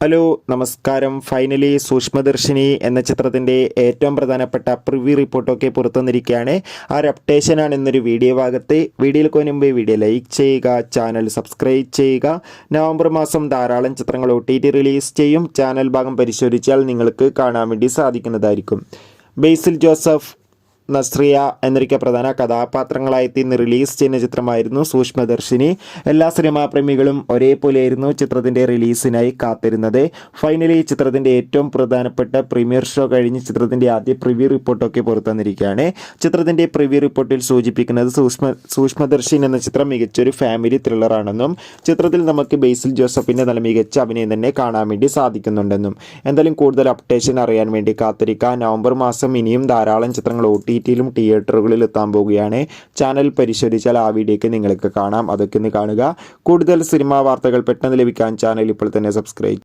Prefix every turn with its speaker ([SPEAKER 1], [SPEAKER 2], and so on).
[SPEAKER 1] Hello നമസ്കാരം. Finally Sookshmadarshini എന്ന ചിത്രത്തിൻ്റെ ഏറ്റവും പ്രധാനപ്പെട്ട പ്രിവ്യൂ റിപ്പോർട്ടൊക്കെ പുറത്തുവന്നിരിക്കുകയാണ്. ആ ഒരു അപ്ഡേഷനാണ് ഇന്നൊരു വീഡിയോ ഭാഗത്ത്. വീഡിയോയിൽ മുമ്പ് വീഡിയോ ലൈക്ക് ചെയ്യുക, ചാനൽ സബ്സ്ക്രൈബ് ചെയ്യുക. നവംബർ മാസം ധാരാളം ചിത്രങ്ങൾ OTT റിലീസ് ചെയ്യും. ചാനൽ ഭാഗം പരിശോധിച്ചാൽ നിങ്ങൾക്ക് കാണാൻ വേണ്ടി സാധിക്കുന്നതായിരിക്കും. ബേസിൽ ജോസഫ്, നസ്രിയ എന്നൊക്കെ പ്രധാന കഥാപാത്രങ്ങളായി ഇന്ന് റിലീസ് ചെയ്യുന്ന ചിത്രമായിരുന്നു സൂക്ഷ്മദർശിനി. എല്ലാ സിനിമാ പ്രേമികളും ഒരേപോലെയായിരുന്നു ചിത്രത്തിൻ്റെ റിലീസിനായി കാത്തിരുന്നത്. ഫൈനലി ചിത്രത്തിൻ്റെ ഏറ്റവും പ്രധാനപ്പെട്ട പ്രീമിയർ ഷോ കഴിഞ്ഞ് ചിത്രത്തിൻ്റെ ആദ്യ പ്രിവ്യൂ റിപ്പോർട്ടൊക്കെ പുറത്തുവന്നിരിക്കുകയാണ്. ചിത്രത്തിൻ്റെ പ്രിവ്യൂ റിപ്പോർട്ടിൽ സൂചിപ്പിക്കുന്നത് സൂക്ഷ്മദർശിനി എന്ന ചിത്രം മികച്ചൊരു ഫാമിലി ത്രില്ലറാണെന്നും ചിത്രത്തിൽ നമുക്ക് ബേസിൽ ജോസഫിൻ്റെ നല്ല മികച്ച അഭിനയം തന്നെ കാണാൻ വേണ്ടി സാധിക്കുന്നുണ്ടെന്നും. എന്തായാലും കൂടുതൽ അപ്ഡേഷൻ അറിയാൻ വേണ്ടി കാത്തിരിക്കുക. നവംബർ മാസം ഇനിയും ധാരാളം ചിത്രങ്ങൾ OTTയിലും തിയേറ്ററുകളിൽ എത്താൻ പോവുകയാണ്. ചാനൽ പരിശോധിച്ചാൽ ആ വീഡിയോയ്ക്ക് നിങ്ങൾക്ക് കാണാം. അതൊക്കെ ഒന്ന് കാണുക. കൂടുതൽ സിനിമാ വാർത്തകൾ പെട്ടെന്ന് ലഭിക്കാൻ ചാനൽ ഇപ്പോൾ തന്നെ സബ്സ്ക്രൈബ്